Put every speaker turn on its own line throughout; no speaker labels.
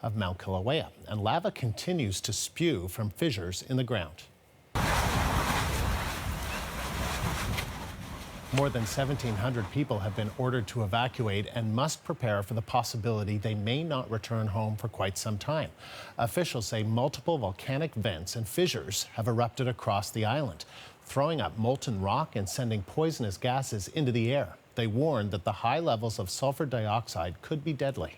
of Mount Kilauea, and lava continues to spew from fissures in the ground. More than 1,700 people have been ordered to evacuate and must prepare for the possibility they may not return home for quite some time. Officials say multiple volcanic vents and fissures have erupted across the island, throwing up molten rock and sending poisonous gases into the air. They warned that the high levels of sulfur dioxide could be deadly.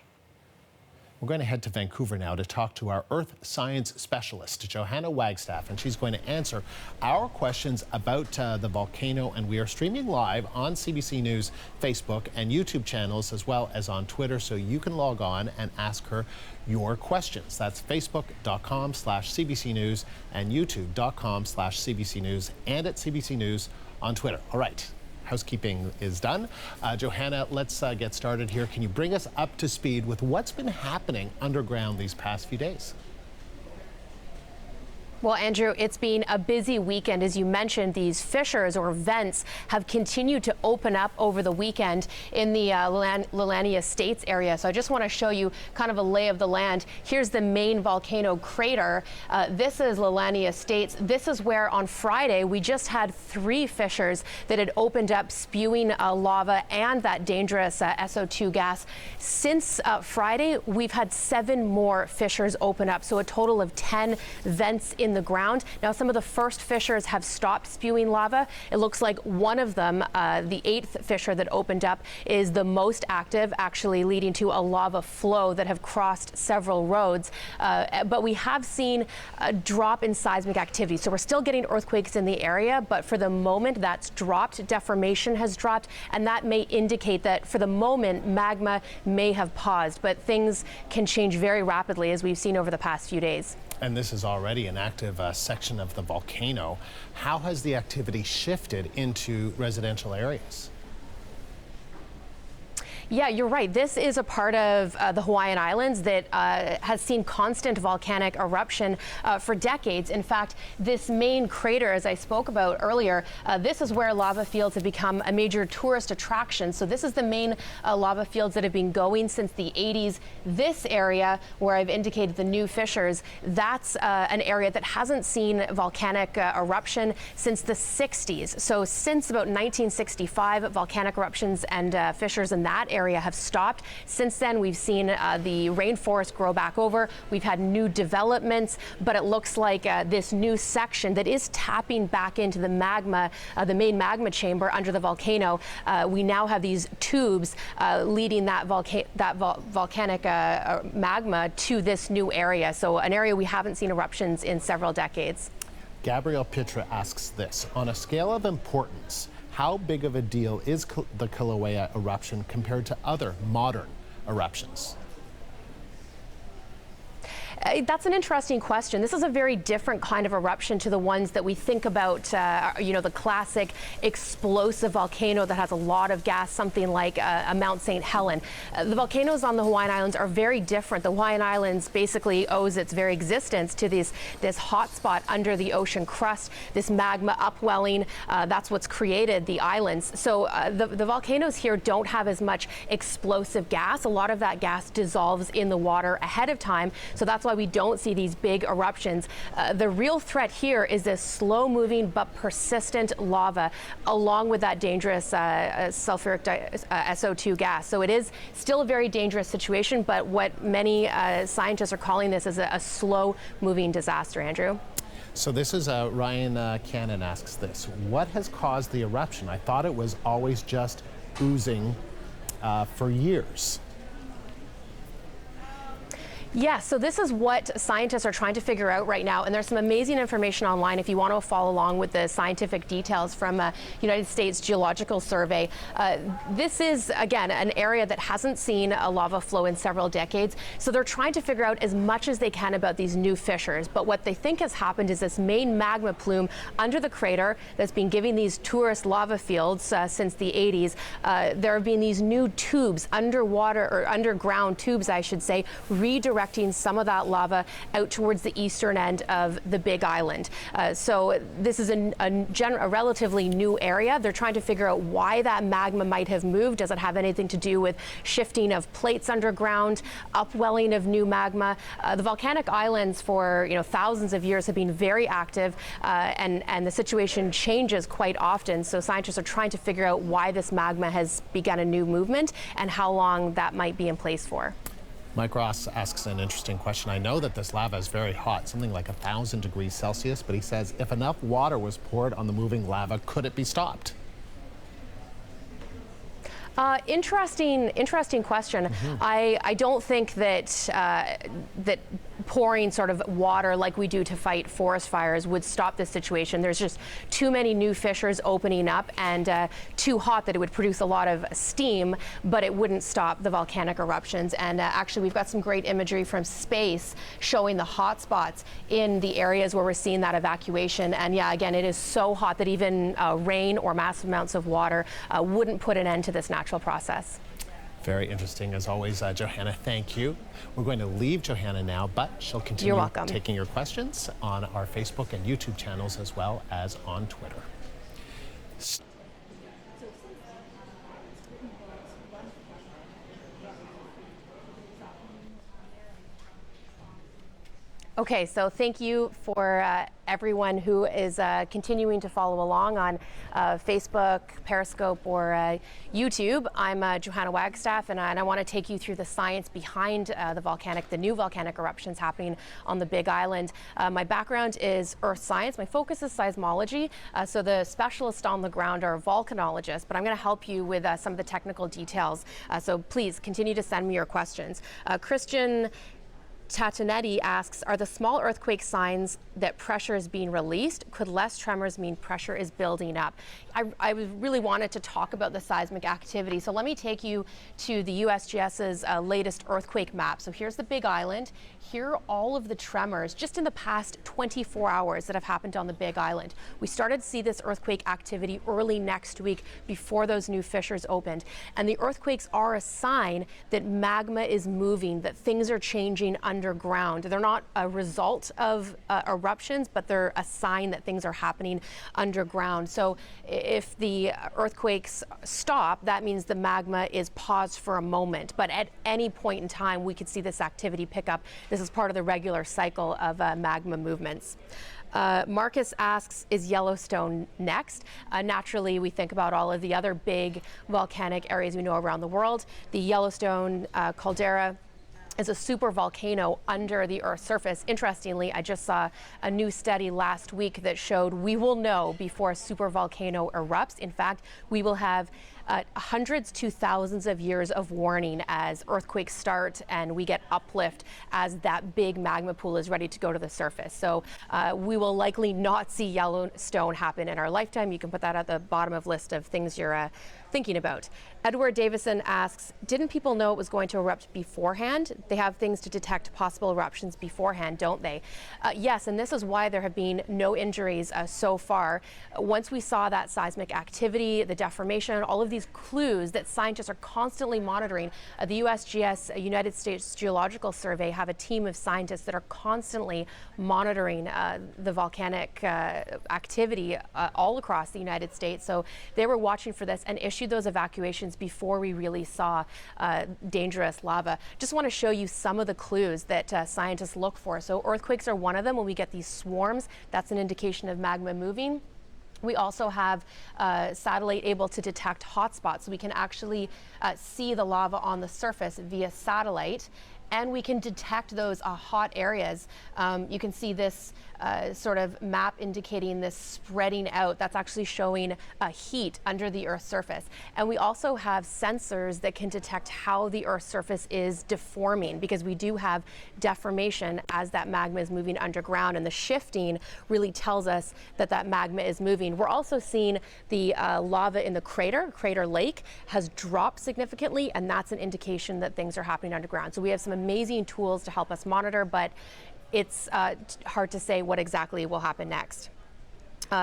We're going to head to Vancouver now to talk to our earth science specialist, Johanna Wagstaffe, and she's going to answer our questions about the volcano. And we are streaming live on CBC News Facebook and YouTube channels, as well as on Twitter, so you can log on and ask her your questions. That's facebook.com/CBC News and youtube.com/CBC News, and at CBC News on Twitter. All right. Housekeeping is done. Johanna, let's get started here. Can you bring us up to speed with what's been happening underground these past few days?
Well, Andrew, it's been a busy weekend. As you mentioned, these fissures or vents have continued to open up over the weekend in the Leilani Estates area. So I just want to show you kind of a lay of the land. Here's the main volcano crater. This is Leilani Estates. This is where on Friday we just had 3 fissures that had opened up, spewing lava and that dangerous SO2 gas. Since Friday, we've had 7 more fissures open up, so a total of 10 vents in the ground. Now, some of the first fissures have stopped spewing lava. It looks like one of them, the 8th fissure that opened up, is the most active, actually leading to a lava flow that have crossed several roads. But we have seen a drop in seismic activity. So we're still getting earthquakes in the area, but for the moment that's dropped. Deformation has dropped, and that may indicate that for the moment magma may have paused, but things can change very rapidly, as we've seen over the past few days.
And this is already an active section of the volcano. How has the activity shifted into residential areas?
Yeah, you're right. This is a part of the Hawaiian Islands that has seen constant volcanic eruption for decades. In fact, this main crater, as I spoke about earlier, this is where lava fields have become a major tourist attraction. So this is the main lava fields that have been going since the 80s. This area, where I've indicated the new fissures, that's an area that hasn't seen volcanic eruption since the 60s. So since about 1965, volcanic eruptions and fissures in that area have stopped. Since then, we've seen the rainforest grow back over. We've had new developments, but it looks like this new section that is tapping back into the magma, the main magma chamber under the volcano. We now have these tubes leading that volcanic magma to this new area. So an area we haven't seen eruptions in several decades.
Gabrielle Pitra asks this: on a scale of importance, how big of a deal is the Kilauea eruption compared to other modern eruptions?
That's an interesting question. This is a very different kind of eruption to the ones that we think about, the classic explosive volcano that has a lot of gas, something like a Mount St. Helens. The volcanoes on the Hawaiian Islands are very different. The Hawaiian Islands basically owes its very existence to this hot spot under the ocean crust, this magma upwelling. That's what's created the islands. So the volcanoes here don't have as much explosive gas. A lot of that gas dissolves in the water ahead of time. So that's why we don't see these big eruptions. The real threat here is this slow-moving but persistent lava, along with that dangerous sulfuric SO2 gas. So it is still a very dangerous situation, but what many scientists are calling this is a slow-moving disaster, Andrew.
So this is Ryan Cannon asks this: what has caused the eruption? I thought it was always just oozing for years.
Yeah, so this is what scientists are trying to figure out right now, and there's some amazing information online if you want to follow along with the scientific details from United States Geological Survey. This is, again, an area that hasn't seen a lava flow in several decades, so they're trying to figure out as much as they can about these new fissures. But what they think has happened is this main magma plume under the crater that's been giving these tourist lava fields since the 80s. There have been these new tubes, underwater or underground tubes, I should say, redirected redirecting some of that lava out towards the eastern end of the Big Island. So this is a relatively new area. They're trying to figure out why that magma might have moved. Does it have anything to do with shifting of plates underground, upwelling of new magma? The volcanic islands for thousands of years have been very active, and the situation changes quite often. So scientists are trying to figure out why this magma has begun a new movement and how long that might be in place for.
Mike Ross asks an interesting question. I know that this lava is very hot, something like 1,000 degrees Celsius, but he says if enough water was poured on the moving lava, could it be stopped? Interesting question. I don't think that pouring sort of water like we do to fight forest fires would stop this situation. There's just too many new fissures opening up and too hot that it would produce a lot of steam, but it wouldn't stop the volcanic eruptions. And actually, we've got some great imagery from space showing the hot spots in the areas where we're seeing that evacuation. And yeah, again, it is so hot that even rain or massive amounts of water wouldn't put an end to this natural process. Very interesting as always, Johanna. Thank you. We're going to leave Johanna now, but she'll continue taking your questions on our Facebook and YouTube channels as well as on Twitter.
Okay, so thank you for everyone who is continuing to follow along on Facebook, Periscope, or YouTube. I'm Johanna Wagstaffe, and I want to take you through the science behind the new volcanic eruptions happening on the Big Island. My background is earth science. My focus is seismology, so the specialists on the ground are volcanologists, but I'm going to help you with some of the technical details. So please continue to send me your questions. Christian Tatanetti asks, are the small earthquake signs that pressure is being released? Could less tremors mean pressure is building up? I really wanted to talk about the seismic activity. So let me take you to the USGS's latest earthquake map. So here's the Big Island. Here are all of the tremors just in the past 24 hours that have happened on the Big Island. We started to see this earthquake activity early next week before those new fissures opened. And the earthquakes are a sign that magma is moving, that things are changing underground. They're not a result of eruptions, but they're a sign that things are happening underground. So if the earthquakes stop, that means the magma is paused for a moment. But at any point in time, we could see this activity pick up. This is part of the regular cycle of magma movements. Marcus asks, is Yellowstone next? Naturally, we think about all of the other big volcanic areas we know around the world. The Yellowstone caldera is a super volcano under the Earth's surface. Interestingly, I just saw a new study last week that showed we will know before a super volcano erupts. In fact, we will have hundreds to thousands of years of warning as earthquakes start and we get uplift as that big magma pool is ready to go to the surface. So we will likely not see Yellowstone happen in our lifetime. You can put that at the bottom of list of things you're thinking about. Edward Davison asks, didn't people know it was going to erupt beforehand? They have things to detect possible eruptions beforehand, don't they? Yes, and this is why there have been no injuries so far. Once we saw that seismic activity, the deformation, all of these clues that scientists are constantly monitoring, the USGS, United States Geological Survey, have a team of scientists that are constantly monitoring the volcanic activity all across the United States. So they were watching for this and issued those evacuations before we really saw dangerous lava. Just want to show you some of the clues that scientists look for. So earthquakes are one of them. When we get these swarms, that's an indication of magma moving. We also have satellite able to detect hotspots, so we can actually see the lava on the surface via satellite, and we can detect those hot areas. You can see this sort of map indicating this spreading out. That's actually showing heat under the Earth's surface. And we also have sensors that can detect how the Earth's surface is deforming, because we do have deformation as that magma is moving underground, and the shifting really tells us that that magma is moving. We're also seeing the lava in the crater lake has dropped significantly, and that's an indication that things are happening underground. So we have some amazing tools to help us monitor, but it's hard to say what exactly will happen next.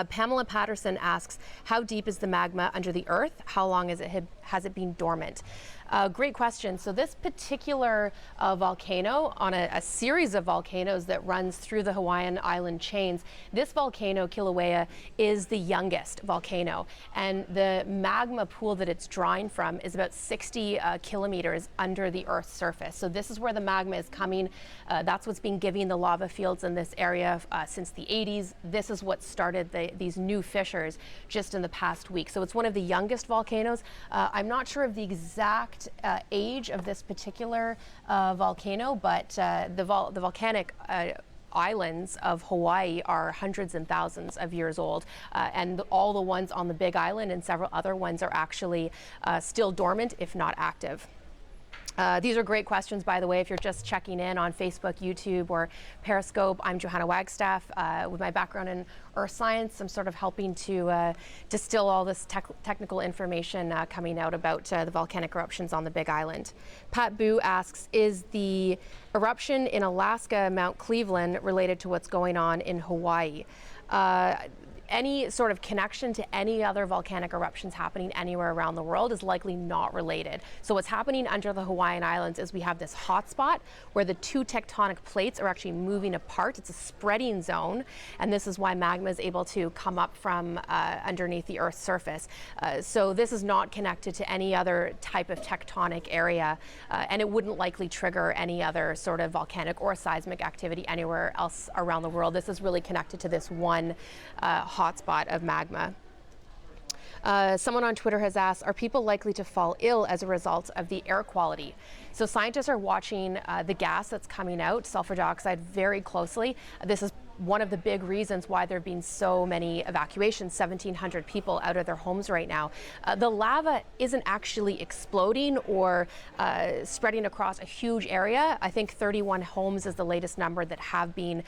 Pamela Patterson asks, how deep is the magma under the Earth? How long has it been dormant? Great question. So this particular volcano on a series of volcanoes that runs through the Hawaiian island chains, this volcano, Kilauea, is the youngest volcano. And the magma pool that it's drawing from is about 60 kilometers under the Earth's surface. So this is where the magma is coming. That's what's been giving the lava fields in this area since the 80s. This is what started these new fissures just in the past week. So it's one of the youngest volcanoes. I'm not sure of the exact age of this particular volcano, but the volcanic islands of Hawaii are hundreds and thousands of years old, and all the ones on the Big Island and several other ones are actually still dormant, if not active. These are great questions, by the way, if you're just checking in on Facebook, YouTube, or Periscope. I'm Johanna Wagstaffe. With my background in earth science, I'm sort of helping to distill all this technical information coming out about the volcanic eruptions on the Big Island. Pat Boo asks, is the eruption in Alaska, Mount Cleveland, related to what's going on in Hawaii? Any sort of connection to any other volcanic eruptions happening anywhere around the world is likely not related. So what's happening under the Hawaiian Islands is we have this hot spot where the two tectonic plates are actually moving apart. It's a spreading zone, and this is why magma is able to come up from underneath the Earth's surface. So this is not connected to any other type of tectonic area, and it wouldn't likely trigger any other sort of volcanic or seismic activity anywhere else around the world. This is really connected to this one hotspot of magma. Someone on Twitter has asked, are people likely to fall ill as a result of the air quality? So scientists are watching the gas that's coming out, sulfur dioxide, very closely. This is one of the big reasons why there have been so many evacuations, 1,700 people out of their homes right now. The lava isn't actually exploding or spreading across a huge area. I think 31 homes is the latest number that have been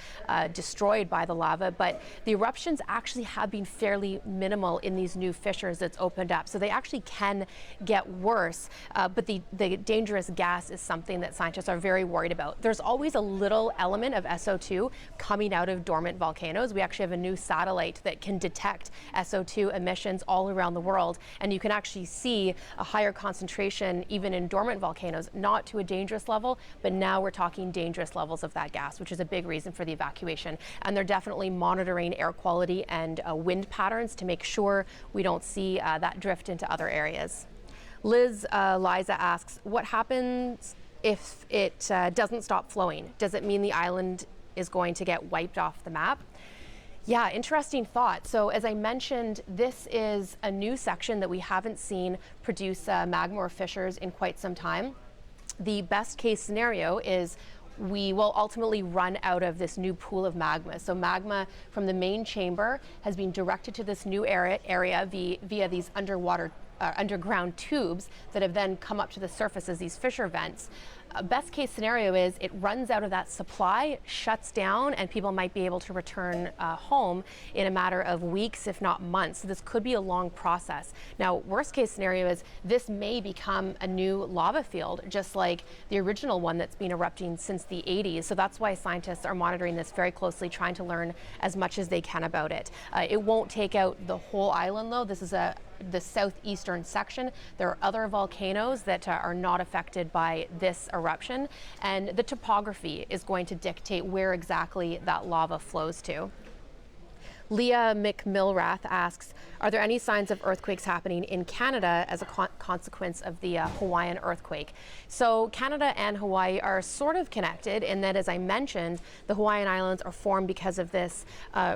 destroyed by the lava, but the eruptions actually have been fairly minimal in these new fissures that's opened up. So they actually can get worse, but the dangerous gas is something that scientists are very worried about. There's always a little element of SO2 coming out of dormant volcanoes. We actually have a new satellite that can detect SO2 emissions all around the world, and you can actually see a higher concentration even in dormant volcanoes, not to a dangerous level, but now we're talking dangerous levels of that gas, which is a big reason for the evacuation. And they're definitely monitoring air quality and wind patterns to make sure we don't see that drift into other areas. Liza asks, what happens if it doesn't stop flowing? Does it mean the island is going to get wiped off the map? Yeah, interesting thought. So as I mentioned, this is a new section that we haven't seen produce magma or fissures in quite some time. The best case scenario is we will ultimately run out of this new pool of magma. So magma from the main chamber has been directed to this new area via these underground tubes that have then come up to the surface as these fissure vents. Best case scenario is it runs out of that supply, shuts down, and people might be able to return home in a matter of weeks, if not months. So this could be a long process. Now, worst case scenario is this may become a new lava field, just like the original one that's been erupting since the 80s. So that's why scientists are monitoring this very closely, trying to learn as much as they can about it. It won't take out the whole island, though. This is the southeastern section. There are other volcanoes that are not affected by this eruption, and the topography is going to dictate where exactly that lava flows to. Leah McMilrath asks, are there any signs of earthquakes happening in Canada as a consequence of the Hawaiian earthquake? So Canada and Hawaii are sort of connected in that, as I mentioned, the Hawaiian Islands are formed because of this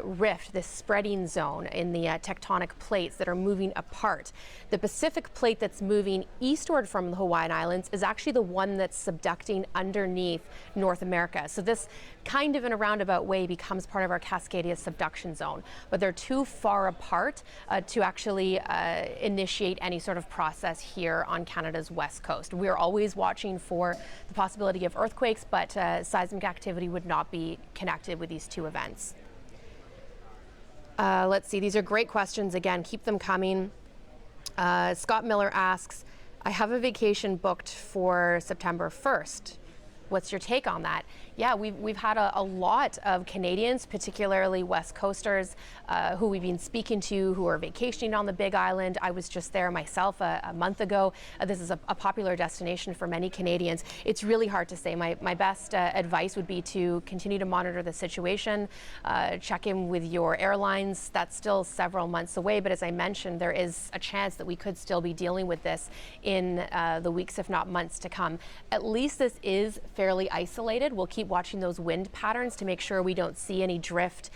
rift, this spreading zone in the tectonic plates that are moving apart. The Pacific plate that's moving eastward from the Hawaiian Islands is actually the one that's subducting underneath North America. So this kind of in a roundabout way becomes part of our Cascadia subduction zone, but they're too far apart to actually initiate any sort of process here on Canada's west coast. We're always watching for the possibility of earthquakes, but seismic activity would not be connected with these two events. Let's see, these are great questions. Again, keep them coming. Scott Miller asks, I have a vacation booked for September 1st. What's your take on that? Yeah, we've had a lot of Canadians, particularly West Coasters, who we've been speaking to, who are vacationing on the Big Island. I was just there myself a month ago. This is a popular destination for many Canadians. It's really hard to say. My best advice would be to continue to monitor the situation, check in with your airlines. That's still several months away, but as I mentioned, there is a chance that we could still be dealing with this in the weeks, if not months to come. At least this is fairly isolated. We'll keep watching those wind patterns to make sure we don't see any drift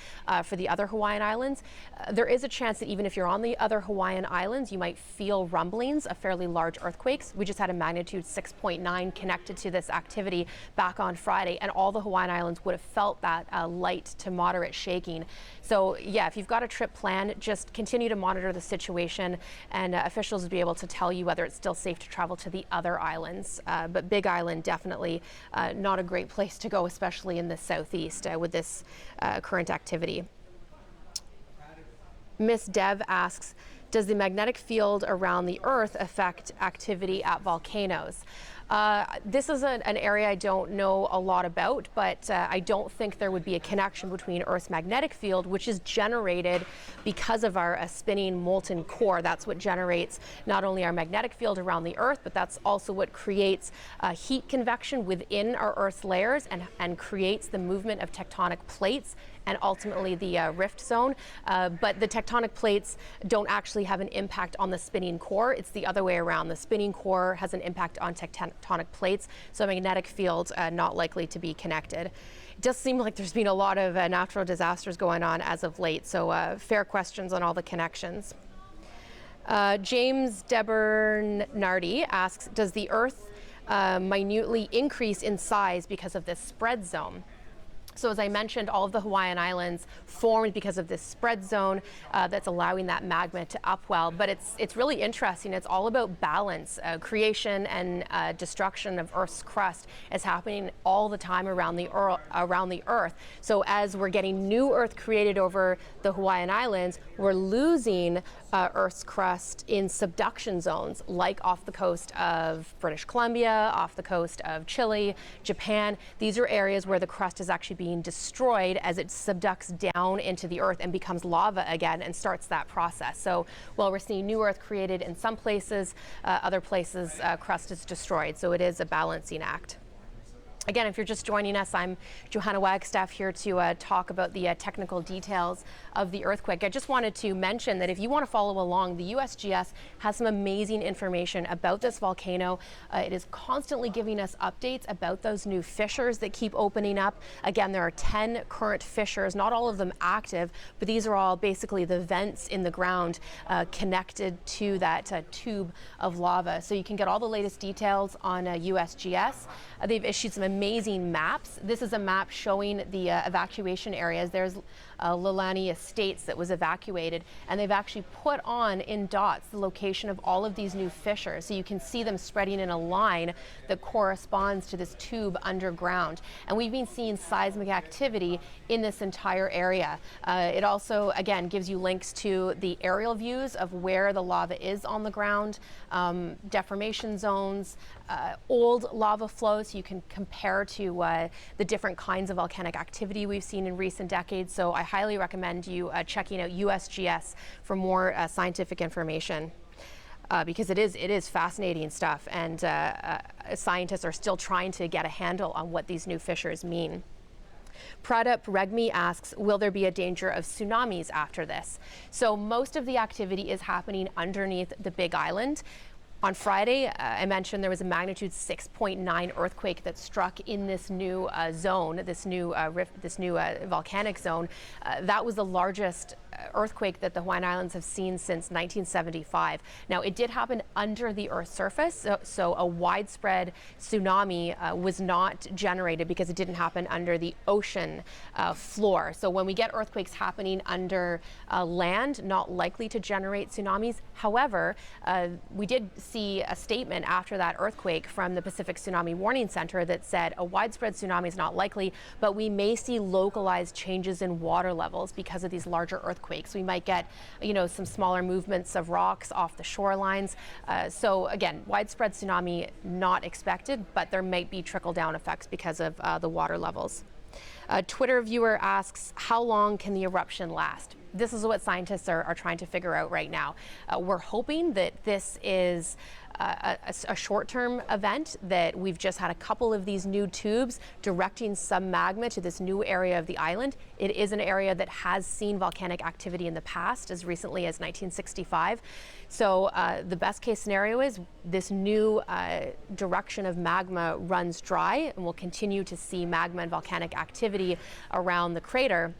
for the other Hawaiian Islands. There is a chance that even if you're on the other Hawaiian Islands, you might feel rumblings of fairly large earthquakes. We just had a magnitude 6.9 connected to this activity back on Friday, and all the Hawaiian Islands would have felt that light to moderate shaking. So yeah, if you've got a trip planned, just continue to monitor the situation, and officials will be able to tell you whether it's still safe to travel to the other islands. But Big Island, definitely not a great place to go, especially in the southeast with this current activity. Miss Dev asks, does the magnetic field around the Earth affect activity at volcanoes? This is an area I don't know a lot about, but I don't think there would be a connection between Earth's magnetic field, which is generated because of our spinning molten core. That's what generates not only our magnetic field around the Earth, but that's also what creates heat convection within our Earth's layers and creates the movement of tectonic plates and ultimately the rift zone. But the tectonic plates don't actually have an impact on the spinning core. It's the other way around. The spinning core has an impact on tectonic plates, so magnetic field not likely to be connected. It does seem like there's been a lot of natural disasters going on as of late, so fair questions on all the connections. James Debernardi asks, does the Earth minutely increase in size because of this spread zone? So as I mentioned, all of the Hawaiian Islands formed because of this spread zone that's allowing that magma to upwell. But it's really interesting. It's all about balance. Creation and destruction of Earth's crust is happening all the time around the Earth. So as we're getting new Earth created over the Hawaiian Islands, we're losing Earth's crust in subduction zones, like off the coast of British Columbia, off the coast of Chile, Japan. These are areas where the crust is actually being destroyed as it subducts down into the Earth and becomes lava again and starts that process. So while we're seeing new Earth created in some places, other places crust is destroyed. So it is a balancing act. Again, if you're just joining us, I'm Johanna Wagstaffe here to talk about the technical details of the earthquake. I just wanted to mention that if you want to follow along, the USGS has some amazing information about this volcano. It is constantly giving us updates about those new fissures that keep opening up. Again, there are 10 current fissures, not all of them active, but these are all basically the vents in the ground connected to that tube of lava. So you can get all the latest details on USGS. They've issued some amazing maps. This is a map showing the evacuation areas. There's Leilani Estates that was evacuated, and they've actually put on in dots the location of all of these new fissures. So you can see them spreading in a line that corresponds to this tube underground. And we've been seeing seismic activity in this entire area. It also, again, gives you links to the aerial views of where the lava is on the ground, deformation zones, old lava flows. So you can compare to the different kinds of volcanic activity we've seen in recent decades. So I highly recommend you checking out USGS for more scientific information. Because it is fascinating stuff, and scientists are still trying to get a handle on what these new fissures mean. Pradip Regmi asks, will there be a danger of tsunamis after this? So most of the activity is happening underneath the Big Island. On Friday, I mentioned there was a magnitude 6.9 earthquake that struck in this new zone, this new volcanic zone. That was the largest earthquake that the Hawaiian Islands have seen since 1975. Now, it did happen under the Earth's surface, so a widespread tsunami was not generated because it didn't happen under the ocean floor. So when we get earthquakes happening under land, not likely to generate tsunamis. However, we did see a statement after that earthquake from the Pacific Tsunami Warning Center that said a widespread tsunami is not likely, but we may see localized changes in water levels because of these larger earthquakes earthquakes. We might get, some smaller movements of rocks off the shorelines. So again, widespread tsunami not expected, but there might be trickle-down effects because of the water levels. A Twitter viewer asks, how long can the eruption last? This is what scientists are trying to figure out right now. We're hoping that this is a short-term event, that we've just had a couple of these new tubes directing some magma to this new area of the island. It is an area that has seen volcanic activity in the past, as recently as 1965. So the best case scenario is this new direction of magma runs dry, and we'll continue to see magma and volcanic activity around the crater.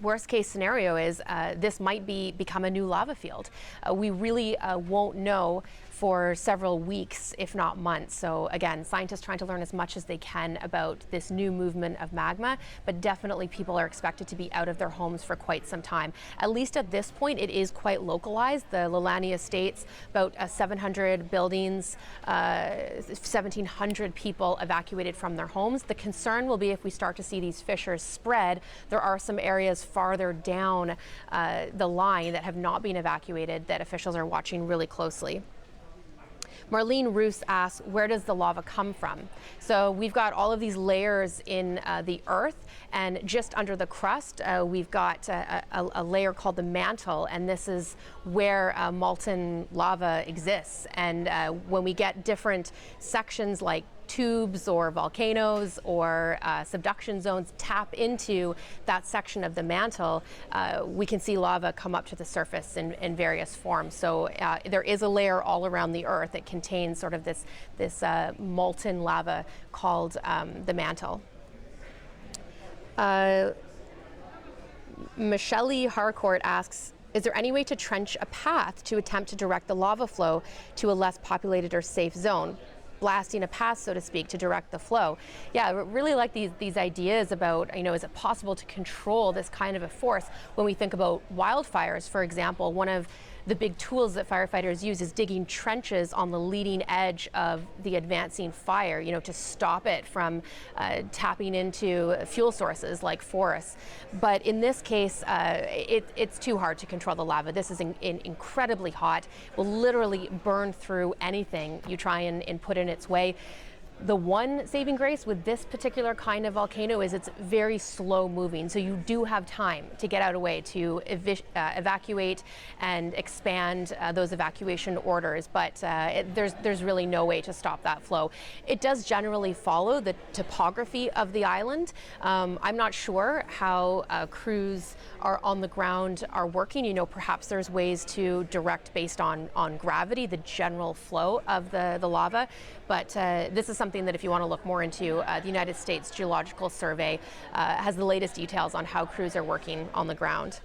Worst case scenario is this might become a new lava field. We really won't know for several weeks, if not months. So again, scientists trying to learn as much as they can about this new movement of magma, but definitely people are expected to be out of their homes for quite some time. At least at this point, it is quite localized. The Leilani Estates, about 700 buildings, 1,700 people evacuated from their homes. The concern will be if we start to see these fissures spread. There are some areas farther down the line that have not been evacuated that officials are watching really closely. Marlene Roos asks, where does the lava come from? So we've got all of these layers in the earth, and just under the crust, we've got a layer called the mantle, and this is where molten lava exists. And when we get different sections like tubes or volcanoes or subduction zones tap into that section of the mantle, we can see lava come up to the surface in various forms. So there is a layer all around the earth that contains sort of this molten lava called the mantle. Michelle Harcourt asks, is there any way to trench a path to attempt to direct the lava flow to a less populated or safe zone? Blasting a path, so to speak, to direct the flow. Yeah, I really like these ideas about, is it possible to control this kind of a force? When we think about wildfires, for example, one of the big tools that firefighters use is digging trenches on the leading edge of the advancing fire, to stop it from tapping into fuel sources like forests. But in this case, it's too hard to control the lava. This is incredibly hot, will literally burn through anything you try and put in its way. The one saving grace with this particular kind of volcano is it's very slow moving, so you do have time to get out of the way to evacuate and expand those evacuation orders, but there's really no way to stop that flow. It does generally follow the topography of the island. I'm not sure how crews are on the ground are working. Perhaps there's ways to direct based on gravity, the general flow of the lava, but this is something that if you want to look more into, the United States Geological Survey has the latest details on how crews are working on the ground.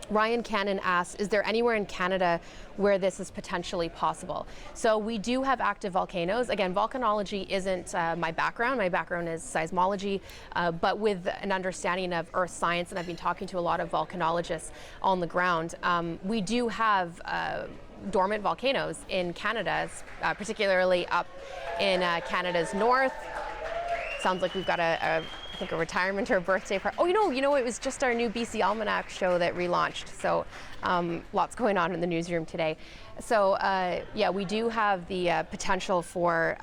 Ryan Cannon asks, is there anywhere in Canada where this is potentially possible? So we do have active volcanoes. Again, volcanology isn't my background. My background is seismology, but with an understanding of earth science, and I've been talking to a lot of volcanologists on the ground, we do have dormant volcanoes in Canada, particularly up in Canada's north. Sounds like we've got I think a retirement or a birthday party. Oh, it was just our new BC Almanac show that relaunched. So lots going on in the newsroom today. So yeah, we do have the potential for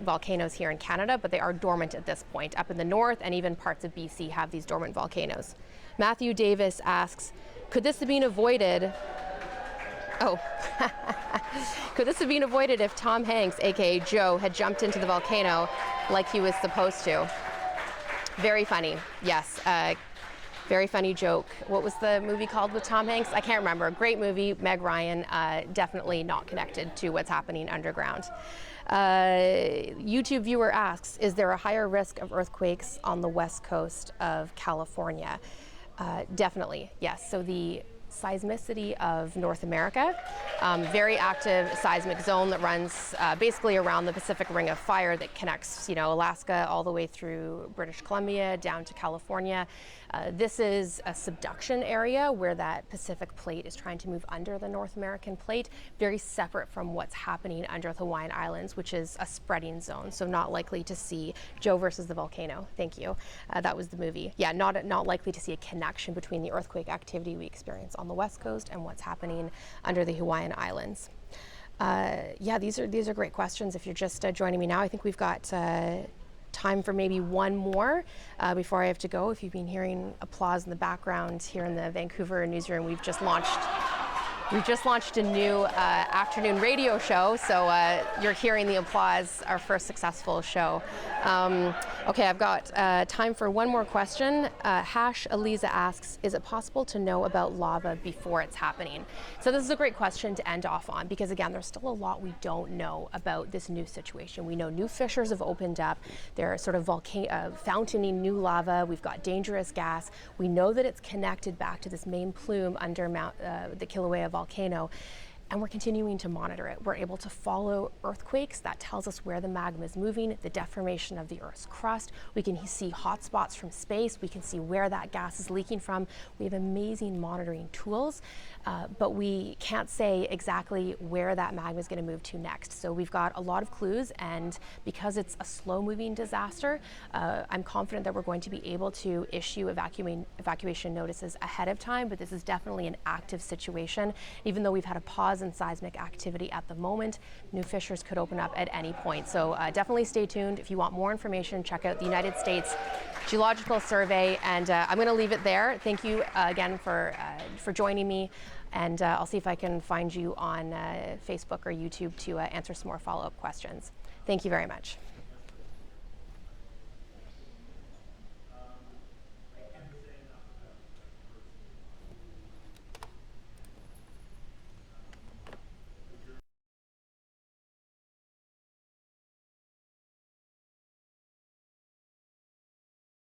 volcanoes here in Canada, but they are dormant at this point. Up in the north and even parts of BC have these dormant volcanoes. Matthew Davis asks, could this have been avoided? Oh, could this have been avoided if Tom Hanks, aka Joe, had jumped into the volcano like he was supposed to? Very funny, yes. Very funny joke. What was the movie called with Tom Hanks? I can't remember. Great movie, Meg Ryan, definitely not connected to what's happening underground. YouTube viewer asks, is there a higher risk of earthquakes on the west coast of California? Definitely, yes. So the seismicity of North America. Very active seismic zone that runs basically around the Pacific Ring of Fire that connects, Alaska all the way through British Columbia down to California. This is a subduction area where that Pacific plate is trying to move under the North American plate, very separate from what's happening under the Hawaiian Islands, which is a spreading zone. So not likely to see Joe versus the volcano. Thank you. That was the movie. Yeah, not likely to see a connection between the earthquake activity we experience on the West Coast and what's happening under the Hawaiian Islands. Yeah, these are great questions. If you're just joining me now, I think we've got time for maybe one more before I have to go. If you've been hearing applause in the background here in the Vancouver newsroom, we've just launched a new afternoon radio show, so you're hearing the applause, our first successful show. Okay, I've got time for one more question. Eliza asks, is it possible to know about lava before it's happening? So this is a great question to end off on, because again, there's still a lot we don't know about this new situation. We know new fissures have opened up. They're sort of fountaining new lava. We've got dangerous gas. We know that it's connected back to this main plume under the Kilauea volcano, and we're continuing to monitor it. We're able to follow earthquakes. That tells us where the magma is moving, the deformation of the Earth's crust. We can see hot spots from space. We can see where that gas is leaking from. We have amazing monitoring tools, but we can't say exactly where that magma is going to move to next. So we've got a lot of clues, and because it's a slow-moving disaster, I'm confident that we're going to be able to issue evacuation notices ahead of time, but this is definitely an active situation. Even though we've had a pause in seismic activity at the moment, new fissures could open up at any point. So definitely stay tuned. If you want more information, check out the United States Geological Survey, and I'm going to leave it there. Thank you again for joining me, and I'll see if I can find you on Facebook or YouTube to answer some more follow-up questions. Thank you very much.